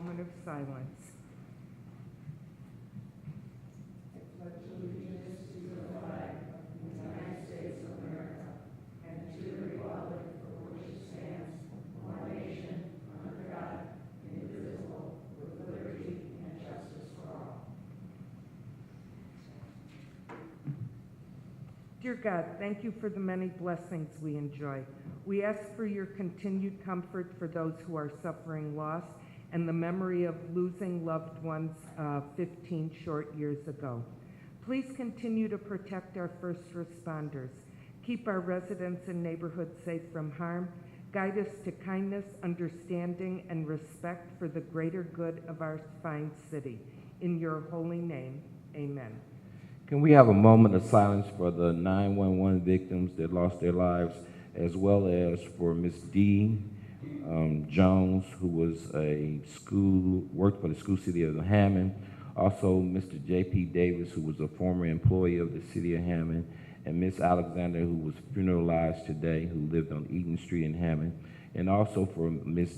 moment of silence. Dear God, thank you for the many blessings we enjoy. We ask for your continued comfort for those who are suffering loss and the memory of losing loved ones 15 short years ago. Please continue to protect our first responders. Keep our residents and neighborhoods safe from harm. Guide us to kindness, understanding, and respect for the greater good of our fine city. In your holy name, amen. Can we have a moment of silence for the 911 victims that lost their lives, as well as for Miss D. Jones, who was worked for the school city of Hammond. Also, Mr. J.P. Davis, who was a former employee of the city of Hammond, and Miss Alexander, who was funeralized today, who lived on Eaton Street in Hammond, and also for Miss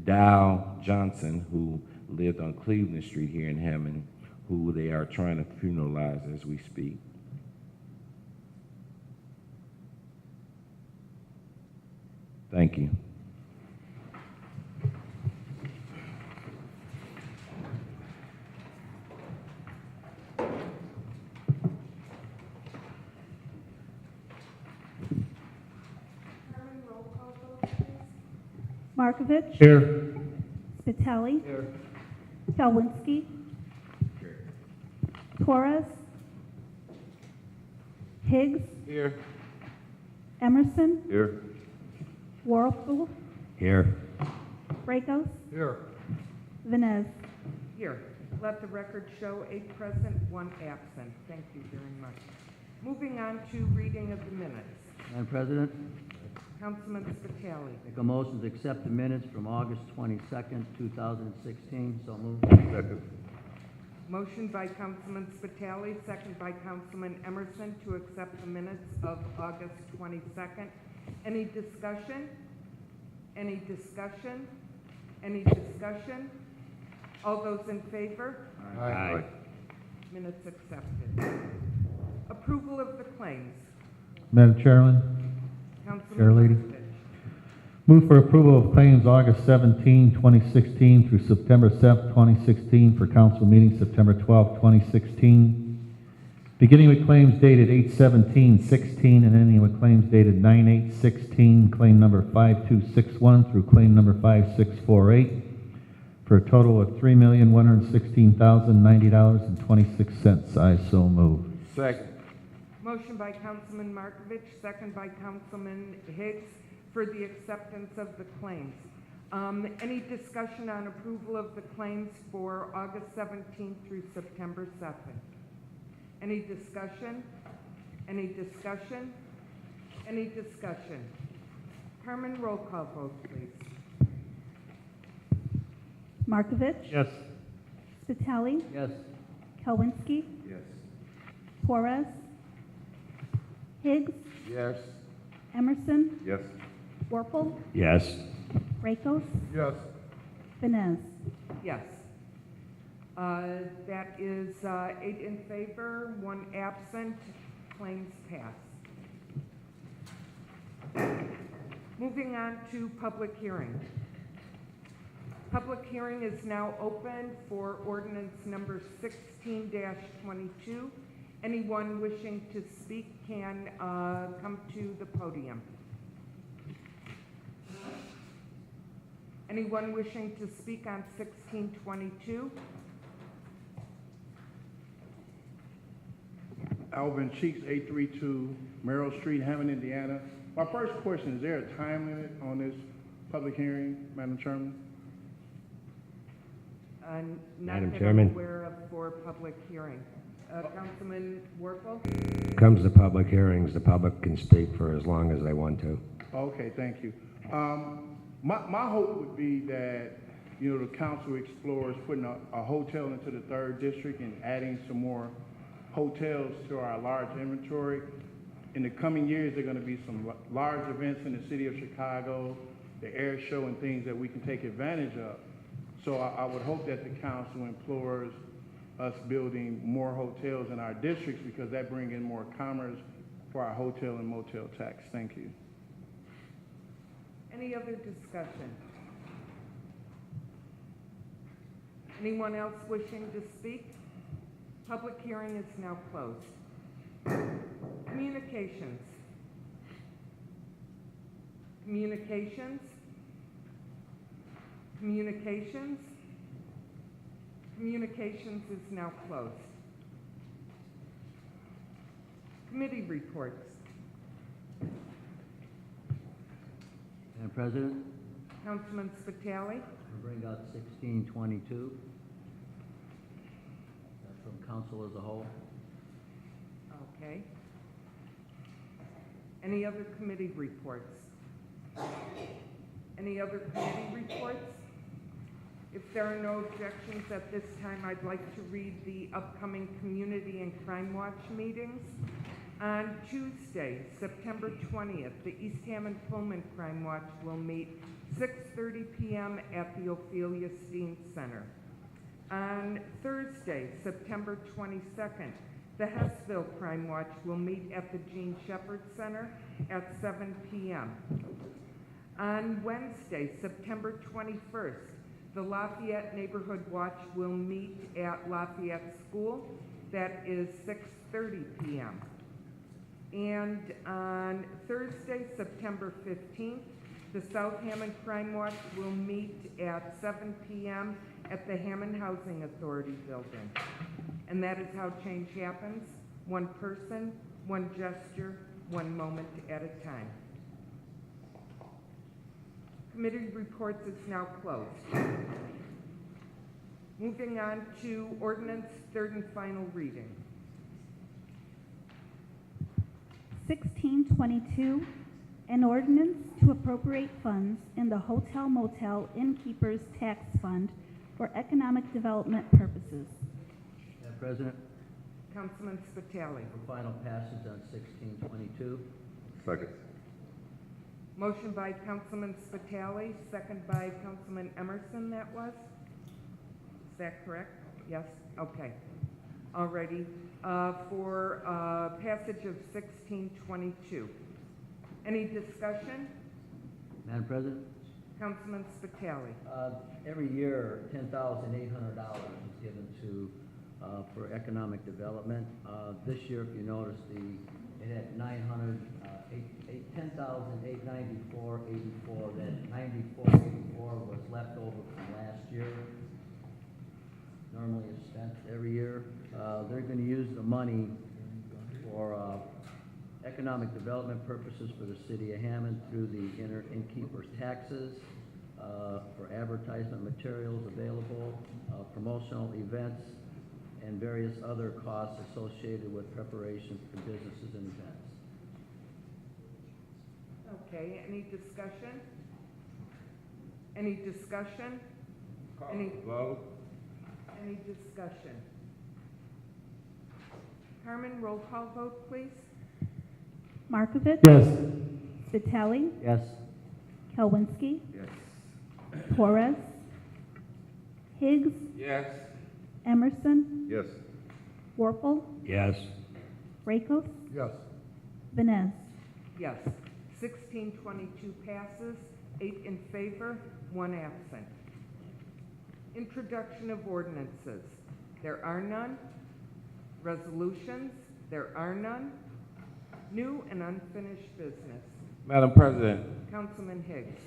Dow Johnson, who lived on Cleveland Street here in Hammond, who they are trying to funeralize as we speak. Thank you. Markovich. Here. Spitali. Here. Kalwinski. Torres. Higgs. Here. Emerson. Here. Warfel. Here. Rakos. Here. Venez. Here, let the record show 8 present, 1 absent. Thank you very much. Moving on to reading of the minutes. Madam President, Councilman Spitali. make a motion to accept the minutes from August 22nd, 2016. So moved. Second. Motion by Councilman Spitali, second by Councilman Emerson to accept the minutes of August 22nd. Any discussion? Any discussion? Any discussion? All those in favor? Aye. Minutes accepted. Approval of the claims. Madam Chairman, Councilman Chair Lady. Markovich. Move for approval of claims August 17, 2016 through September 7, 2016 for council meeting September 12, 2016. Beginning with claims dated 8/17/16 and ending with claims dated 9/8/16, claim number 5261 through claim number 5648 for a total of $3,116,090.26. I so move. Second. Motion by Councilman Markovich, second by Councilman Higgs for the acceptance of the claims. Any discussion on approval of the claims for August 17th through September 2nd? Any discussion? Any discussion? Any discussion? Carmen, roll call vote, please. Markovich. Yes. Spitali. Yes. Kalwinski. Yes. Torres. Higgs. Yes. Emerson. Yes. Warfel. Yes. Rakos. Yes. Venez. Yes. That is 8 in favor, 1 absent. Claims pass. Moving on to public hearing. Public hearing is now open for ordinance number 16-22. Anyone wishing to speak can come to the podium. Anyone wishing to speak on 1622? Alvin Cheeks, 832 Merrill Street, Hammond, Indiana. My first question, is there a time limit on this public hearing, Madam Chairman? Not that Chairman. I'm aware of for public hearing. Councilman Warfel? Comes to public hearings, the public can speak for as long as they want to. Okay, thank you. My hope would be that, the council explores putting a hotel into the 3rd district and adding some more hotels to our large inventory. In the coming years, there are going to be some large events in the city of Chicago, the air show and things that we can take advantage of. So I would hope that the council implores us building more hotels in our districts because that brings in more commerce for our hotel and motel tax. Thank you. Any other discussion? Anyone else wishing to speak? Public hearing is now closed. Communications. Communications. Communications. Communications is now closed. Committee reports. Madam President, Councilman Spitali. I bring out 1622. That's from council as a whole. Okay. Any other committee reports? Any other committee reports? If there are no objections at this time, I'd like to read the upcoming Community and Crime Watch meetings. On Tuesday, September 20th, the East Hammond Pullman Crime Watch will meet 6:30 p.m. at the Ophelia Steen Center. On Thursday, September 22nd, the Hessville Crime Watch will meet at the Gene Shepherd Center at 7 p.m. On Wednesday, September 21st, the Lafayette Neighborhood Watch will meet at Lafayette School. That is 6:30 p.m. And on Thursday, September 15th, the South Hammond Crime Watch will meet at 7 p.m. at the Hammond Housing Authority building. And that is how change happens: one person, one gesture, one moment at a time. Committee reports is now closed. Moving on to ordinance, third and final reading. 1622, an ordinance to appropriate funds in the Hotel Motel Innkeepers Tax Fund for economic development purposes. Madam President, Councilman Spitali. for final passage on 1622. Second. Motion by Councilman Spitali, second by Councilman Emerson, that was? Is that correct? Yes? Okay. Alrighty. For passage of 1622. Any discussion? Madam President, Councilman Spitali. every year, $10,800 is given to, for economic development. This year, if you notice, it had 10,894.84. That 94.84 was left over from last year. Normally it's spent every year. They're going to use the money for economic development purposes for the city of Hammond through the innkeeper's taxes, for advertisement materials available, promotional events, and various other costs associated with preparation for businesses and events. Okay, any discussion? Any discussion? Vote. Any discussion? Carmen, roll call vote, please. Markovich? Yes. Spitali? Yes. Kelwinsky? Yes. Torres? Higgs? Yes. Emerson? Yes. Warple? Yes. Rakos? Yes. Vines? Yes. 1622 passes, 8 in favor, 1 absent. Introduction of ordinances. There are none. Resolutions. There are none. New and unfinished business. Madam President, Councilman Higgs.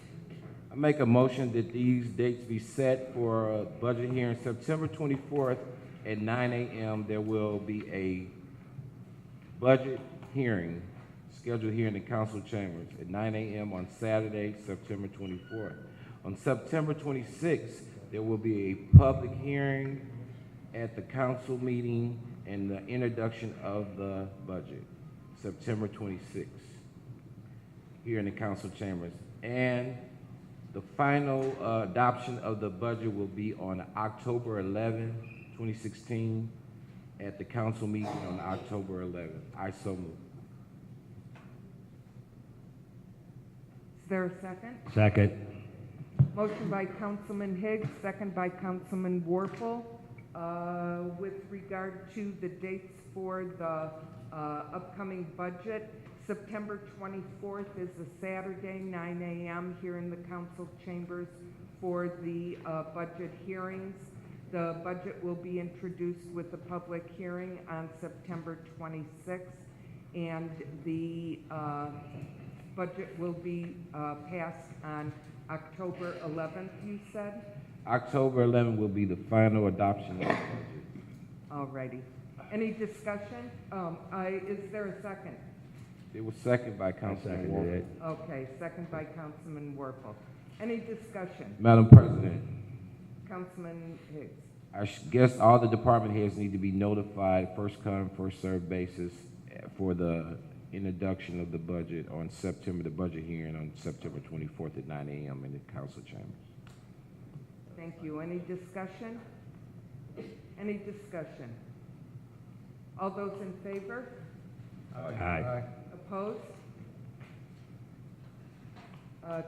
I make a motion that these dates be set for a budget hearing September 24th at 9 a.m. There will be a budget hearing scheduled here in the council chambers at 9 a.m. on Saturday, September 24th. On September 26th, there will be a public hearing at the council meeting and the introduction of the budget, September 26th, here in the council chambers. And the final adoption of the budget will be on October 11, 2016, at the council meeting on October 11th. I so move. Is there a second? Second. Motion by Councilman Higgs, second by Councilman Warfel. With regard to the dates for the upcoming budget, September 24th is a Saturday, 9 a.m. here in the council chambers for the budget hearings. The budget will be introduced with a public hearing on September 26th, and the budget will be passed on October 11th, you said? October 11th will be the final adoption of the budget. All righty. Any discussion? Is there a second? It was seconded by Councilman seconded Warfel. it. Okay, second by Councilman Warfel. Any discussion? Madam President, Councilman Higgs. I guess all the department heads need to be notified, first come, first served basis for the introduction of the budget on the budget hearing on September 24th at 9 a.m. in the council chambers. Thank you. Any discussion? Any discussion? All those in favor? Aye. Opposed?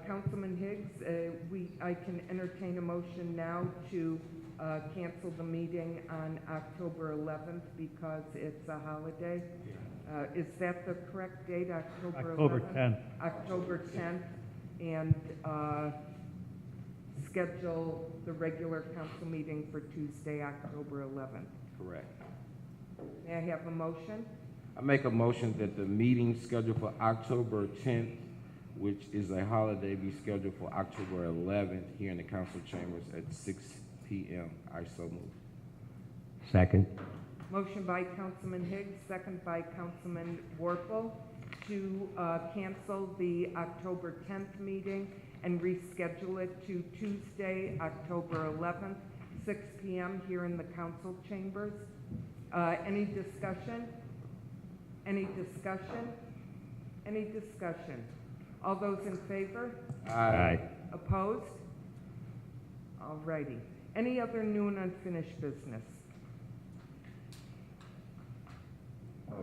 Councilman Higgs, I can entertain a motion now to cancel the meeting on October 11th because it's a holiday. Is that the correct date, October 11th? October 10th. October 10th, and schedule the regular council meeting for Tuesday, October 11th. Correct. May I have a motion? I make a motion that the meeting scheduled for October 10th, which is a holiday, be scheduled for October 11th here in the council chambers at 6 p.m. I so move. Second. Motion by Councilman Higgs, second by Councilman Warfel to cancel the October 10th meeting and reschedule it to Tuesday, October 11th, 6 p.m. here in the council chambers. Any discussion? Any discussion? Any discussion? All those in favor? Aye. Opposed? All righty. Any other new and unfinished business?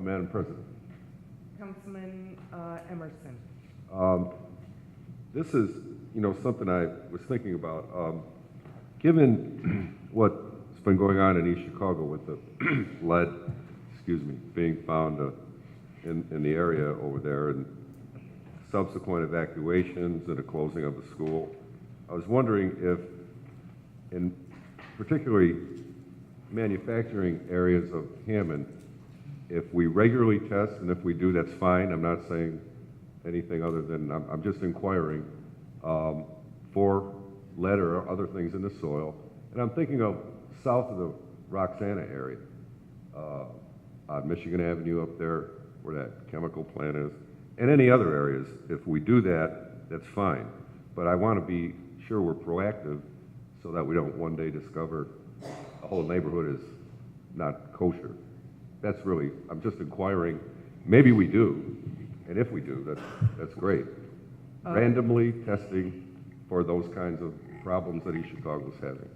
Madam President, Councilman Emerson. this is, something I was thinking about. Given what's been going on in East Chicago with the lead, being found in the area over there and subsequent evacuations and the closing of the school, I was wondering if, in particularly manufacturing areas of Hammond, if we regularly test, and if we do, that's fine. I'm not saying anything other than, I'm just inquiring for lead or other things in the soil. And I'm thinking of south of the Roxana area, on Michigan Avenue up there where that chemical plant is, and any other areas. If we do that, that's fine. But I want to be sure we're proactive so that we don't one day discover the whole neighborhood is not kosher. That's really, I'm just inquiring, maybe we do, and if we do, that's great. Randomly testing for those kinds of problems that East Chicago is having.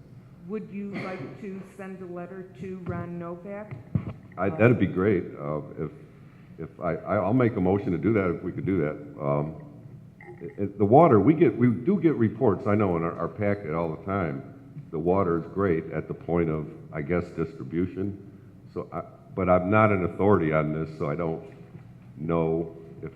Would you like to send a letter to Ron Novak? That'd be great. I'll make a motion to do that if we could do that. The water, we do get reports, I know in our packet all the time. The water is great at the point of, I guess, distribution. But I'm not an authority on this, so I don't know if,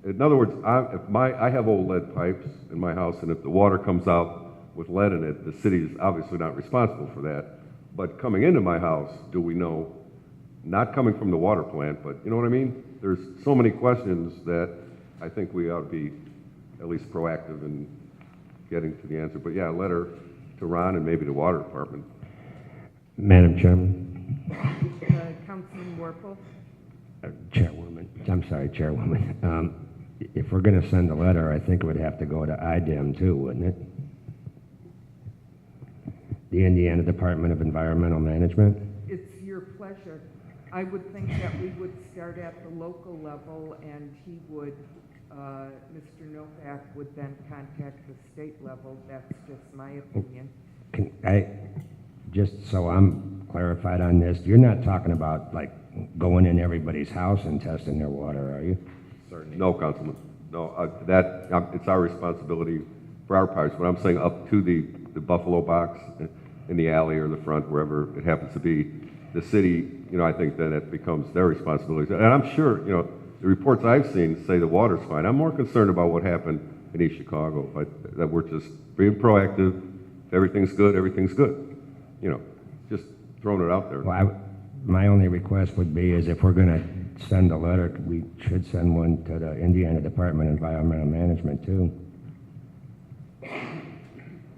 in other words, I have old lead pipes in my house, and if the water comes out with lead in it, the city is obviously not responsible for that. But coming into my house, do we know, not coming from the water plant, but you know what I mean? There's so many questions that I think we ought to be at least proactive in getting to the answer. But yeah, a letter to Ron and maybe the water department. Madam Chairman. Councilman Warfel? Chairwoman. If we're going to send a letter, I think it would have to go to IDEM too, wouldn't it? The Indiana Department of Environmental Management? It's your pleasure. I would think that we would start at the local level, and he would, Mr. Novak would then contact the state level. That's just my opinion. Just so I'm clarified on this, you're not talking about like going in everybody's house and testing their water, are you? Certainly. No, Councilman. No, it's our responsibility for our parts, but I'm saying up to the Buffalo box in the alley or the front, wherever it happens to be, the city, I think then it becomes their responsibility. And I'm sure, the reports I've seen say the water's fine. I'm more concerned about what happened in East Chicago, but that we're just being proactive. If everything's good, everything's good. Just throwing it out there. Well, my only request would be is if we're going to send a letter, we should send one to the Indiana Department of Environmental Management too.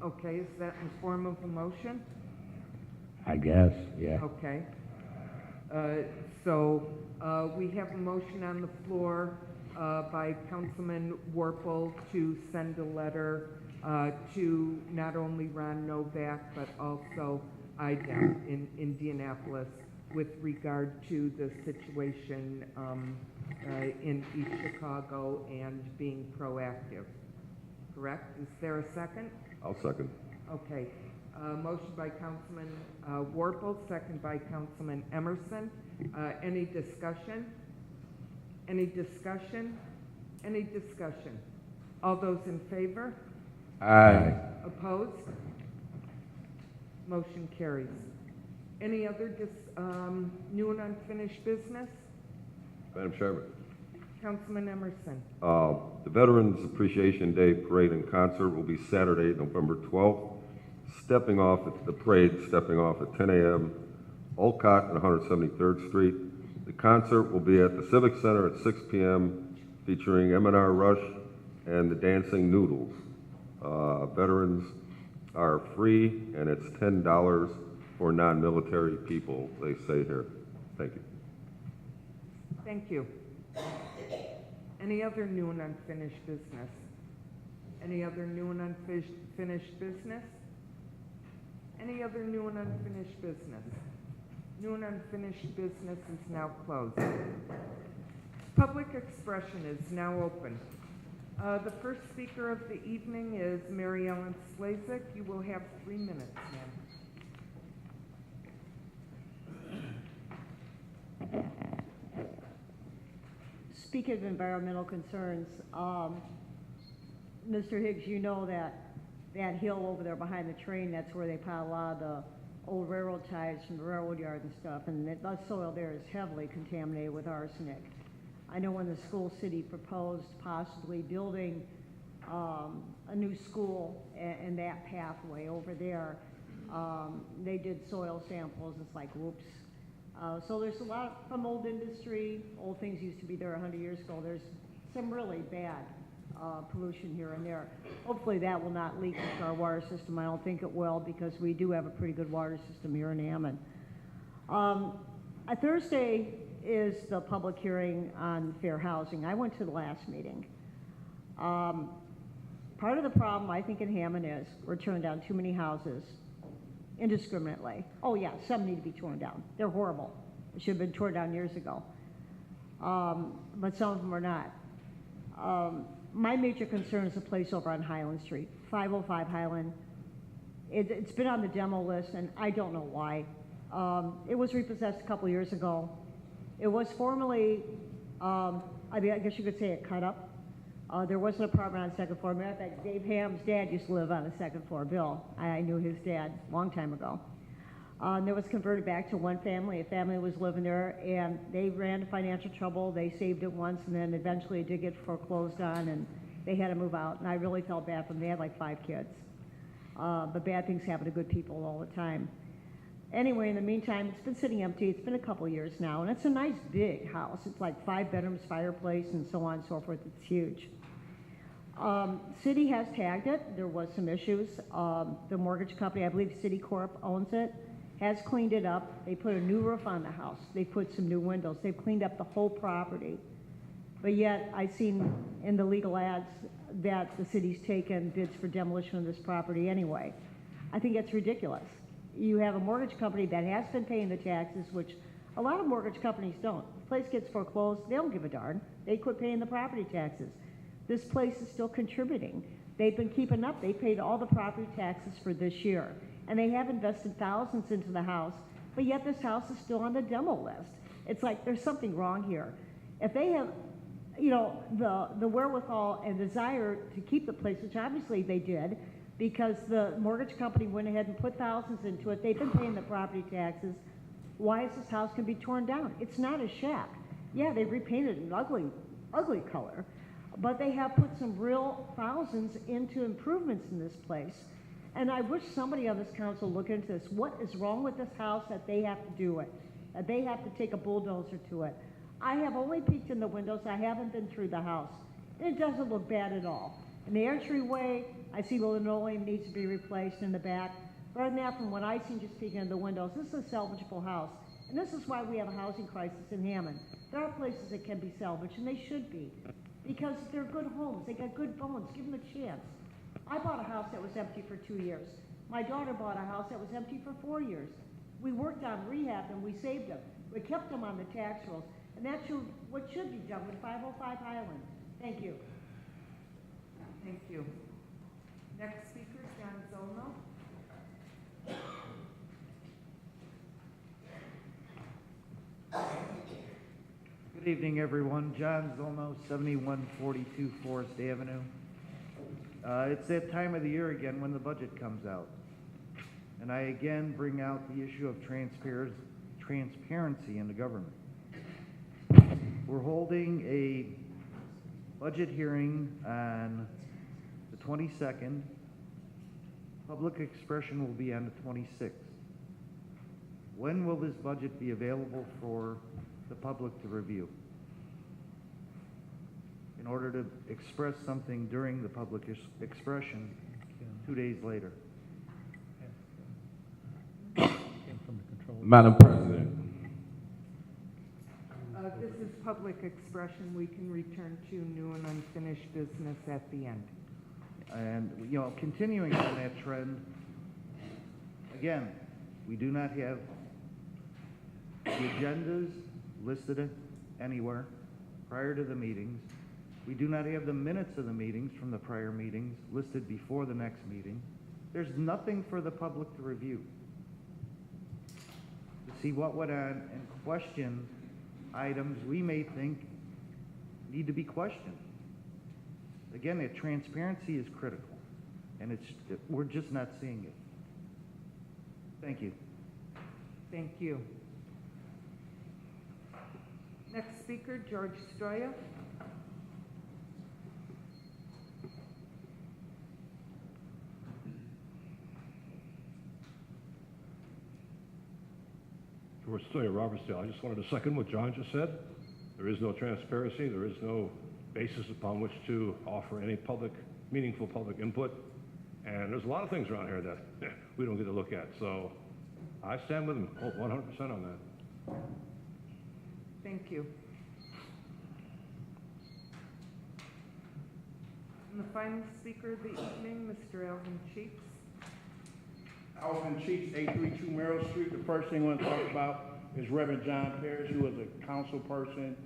Okay, is that in form of a motion? I guess, yeah. Okay. So we have a motion on the floor by Councilman Warple to send a letter to not only Ron Novak, but also IDEM in Indianapolis with regard to the situation in East Chicago and being proactive. Correct? Is there a second? I'll second. Okay. Motion by Councilman Warple, second by Councilman Emerson. Any discussion? Any discussion? Any discussion? All those in favor? Aye. Opposed? Motion carries. Any other new and unfinished business? Madam Chairman. Councilman Emerson. The Veterans Appreciation Day Parade and Concert will be Saturday, November 12th. Stepping off at 10 a.m. Olcott and 173rd Street. The concert will be at the Civic Center at 6 p.m. featuring M&R Rush and the Dancing Noodles. Veterans are free, and it's $10 for non-military people, they say here. Thank you. Thank you. Any other new and unfinished business? Any other new and unfinished business? Any other new and unfinished business? New and unfinished business is now closed. Public expression is now open. The first speaker of the evening is Mary Ellen Slazak. You will have 3 minutes, ma'am. Speaking of environmental concerns, Mr. Higgs, you know that hill over there behind the train, that's where they pile a lot of the old railroad ties from the railroad yard and stuff, and that soil there is heavily contaminated with arsenic. I know when the school city proposed possibly building a new school and that pathway over there, they did soil samples. It's like, whoops. So there's a lot from old industry. Old things used to be there 100 years ago. There's some really bad pollution here and there. Hopefully that will not leak into our water system. I don't think it will, because we do have a pretty good water system here in Hammond. Thursday is the public hearing on fair housing. I went to the last meeting. Part of the problem, I think, in Hammond is we're turning down too many houses indiscriminately. Oh yeah, some need to be torn down. They're horrible. They should have been torn down years ago. But some of them are not. My major concern is a place over on Highland Street, 505 Highland. It's been on the demo list, and I don't know why. It was repossessed a couple years ago. It was formerly, I guess you could say, a cut-up. There was an apartment on the second floor. Matter of fact, Dave Ham's dad used to live on the second floor. Bill, I knew his dad a long time ago. And it was converted back to one family. A family was living there, and they ran into financial trouble. They saved it once, and then eventually it did get foreclosed on, and they had to move out. And I really felt bad for them. They had like 5 kids. But bad things happen to good people all the time. Anyway, in the meantime, it's been sitting empty. It's been a couple years now, and it's a nice big house. It's like 5 bedrooms, fireplace, and so on and so forth. It's huge. City has tagged it. There was some issues. The mortgage company, I believe Citicorp owns it, has cleaned it up. They put a new roof on the house. They put some new windows. They've cleaned up the whole property. But yet, I've seen in the legal ads that the city's taken bids for demolition of this property anyway. I think it's ridiculous. You have a mortgage company that has been paying the taxes, which a lot of mortgage companies don't. If the place gets foreclosed, they don't give a darn. They quit paying the property taxes. This place is still contributing. They've been keeping up. They paid all the property taxes for this year. And they have invested thousands into the house, but yet this house is still on the demo list. It's like there's something wrong here. If they have, you know, the wherewithal and desire to keep the place, which obviously they did, because the mortgage company went ahead and put thousands into it. They've been paying the property taxes. Why is this house gonna be torn down? It's not a shack. Yeah, they repainted an ugly, ugly color, but they have put some real thousands into improvements in this place. And I wish somebody on this council look into this. What is wrong with this house that they have to do it? That they have to take a bulldozer to it? I have only peeked in the windows. I haven't been through the house. It doesn't look bad at all. In the entryway, I see the linoleum needs to be replaced in the back. Other than that, from what I've seen just peeking in the windows, this is a salvageable house. And this is why we have a housing crisis in Hammond. There are places that can be salvaged, and they should be. Because they're good homes. They got good bones. Give them a chance. I bought a house that was empty for 2 years. My daughter bought a house that was empty for 4 years. We worked on rehab and we saved them. We kept them on the tax rolls. And that's what should be done with 505 Highland. Thank you. Thank you. Next speaker, John Zolno. Good evening, everyone. John Zolno, 7142 Forest Avenue. It's that time of the year again when the budget comes out. And I again bring out the issue of transparency in the government. We're holding a budget hearing on the 22nd. Public expression will be on the 26th. When will this budget be available for the public to review? In order to express something during the public expression 2 days later. Madam President, This is public expression. We can return to new and unfinished business at the end. And, you know, continuing on that trend, again, we do not have the agendas listed anywhere prior to the meetings. We do not have the minutes of the meetings from the prior meetings listed before the next meeting. There's nothing for the public to review, to see what went on and question items we may think need to be questioned. Again, that transparency is critical, and we're just not seeing it. Thank you. Thank you. Next speaker, George Stroya. George Stoyer, Robertsdale. I just wanted to second what John just said. There is no transparency. There is no basis upon which to offer any meaningful public input. And there's a lot of things around here that we don't get to look at. So I stand with him 100% on that. Thank you. And the final speaker of the evening, Mr. Alvin Cheeks. Alvin Cheeks, 832 Merrill Street. The first thing I want to talk about is Reverend John Parrish, who was a council person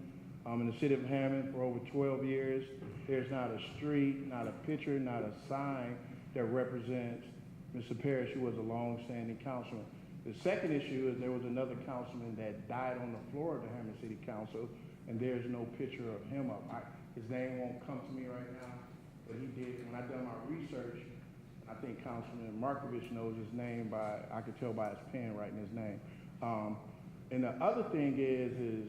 in the city of Hammond for over 12 years. There's not a street, not a picture, not a sign that represents Mr. Parrish, who was a long-standing councilman. The second issue is there was another councilman that died on the floor of the Hammond City Council, and there's no picture of him up. His name won't come to me right now, but he did. When I done my research, I think Councilman Markovich knows his name I could tell by his pen writing his name. And the other thing is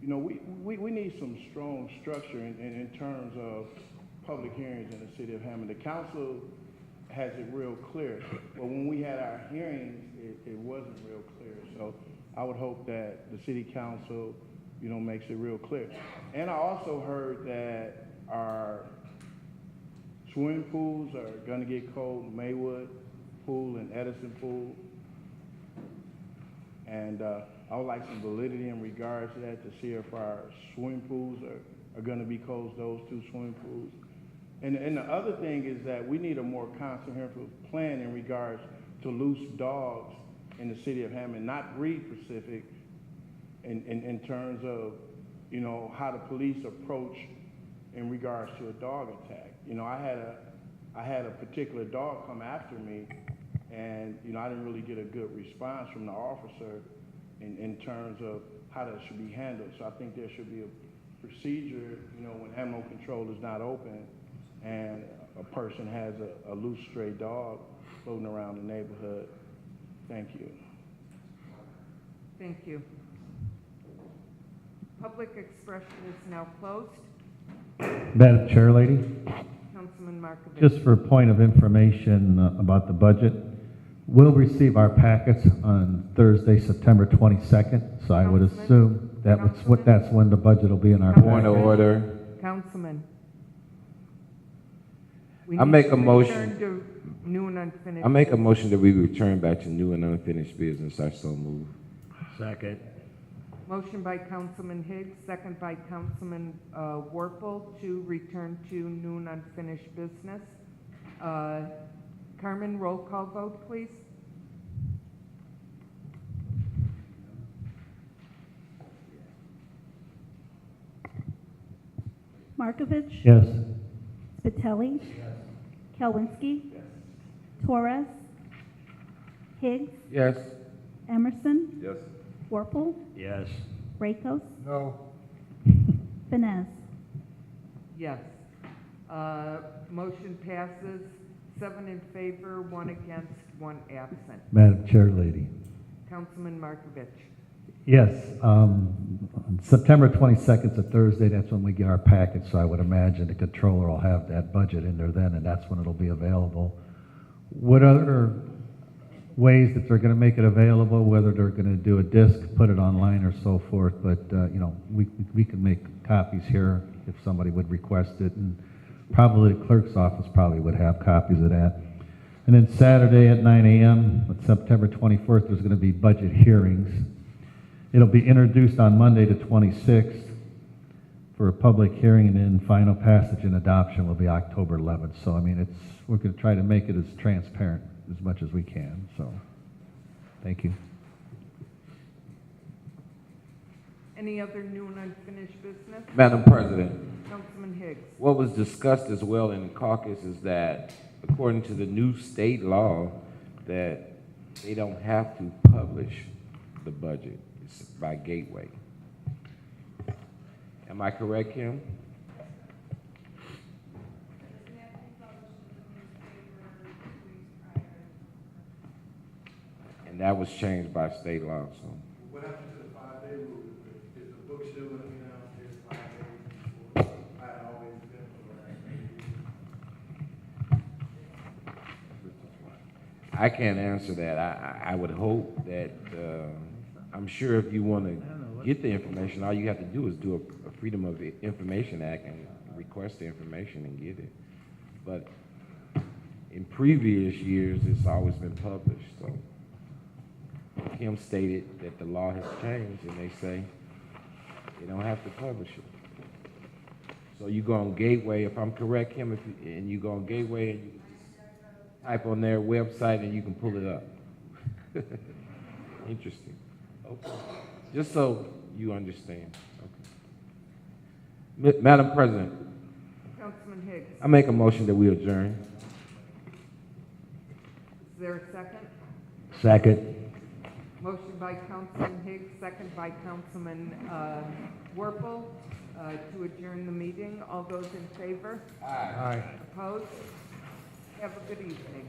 you know, we need some strong structure in terms of public hearings in the city of Hammond. The council has it real clear, but when we had our hearings, it wasn't real clear. So I would hope that the city council, you know, makes it real clear. And I also heard that our swimming pools are gonna get cold, Maywood Pool and Edison Pool. And I would like some validity in regards to that, to see if our swimming pools are gonna be closed, those two swimming pools. And the other thing is that we need a more comprehensive plan in regards to loose dogs in the city of Hammond, not breed specific, in terms of, you know, how the police approach in regards to a dog attack. You know, I had a particular dog come after me, and, you know, I didn't really get a good response from the officer in terms of how that should be handled. So I think there should be procedure, you know, when animal control is not open and a person has a loose stray dog floating around the neighborhood. Thank you. Thank you. Public expression is now closed. Madam Chair Lady, Councilman Markovich. just for point of information about the budget, we'll receive our packets on Thursday, September 22nd, so I would Councilman? assume that's when the budget will be in our Point of packet. order. Councilman. We I need make to a motion. return to new and unfinished. I make a motion that we return back to new and unfinished business. I so move. Second. Motion by Councilman Higgs, second by Councilman Warple to return to new and unfinished business. Carmen, roll call vote, please. Markovich. Yes. Spitali. Kalwinski. Torres. Higgs. Yes. Emerson. Yes. Warple. Yes. Rakos. No. Vines. Yes. Motion passes, 7 in favor, 1 against, 1 absent. Madam Chair Lady. Councilman Markovich. Yes, on September 22nd is a Thursday, that's when we get our packet, so I would imagine the controller will have that budget in there then, and that's when it'll be available. What other ways that they're gonna make it available, whether they're gonna do a disc, put it online or so forth, but, you know, we can make copies here if somebody would request it, and probably the clerk's office probably would have copies of that. And then Saturday at 9 a.m., on September 24th, there's gonna be budget hearings. It'll be introduced on Monday the 26th for a public hearing, and then final passage and adoption will be October 11th. So, I mean, we're going to try to make it as transparent as much as we can. So, thank you. Any other new and unfinished business? Madam President, Councilman Higgs. what was discussed as well in the caucus is that according to the new state law, that they don't have to publish the budget. It's by gateway. Am I correct, Kim? And that was changed by state law, so. What happened to the 5-day rule? Is the book still going to be downstairs 5 days before? I had always been for the last 8 years. I can't answer that. I would hope that, I'm sure if you want to get the information, all you have to do is do a Freedom of Information Act and request the information and get it. But in previous years, it's always been published, so. Kim stated that the law has changed and they say they don't have to publish it. So you go on Gateway, if I'm correct, Kim, and you go on Gateway and you type on their website and you can pull it up. Interesting. Okay. Just so you understand. Okay. Madam President, Councilman Higgs. I make a motion that we adjourn. Is there a second? Second. Motion by Councilman Higgs, second by Councilman Warple to adjourn the meeting. All those in favor? Aye. Opposed? Have a good evening.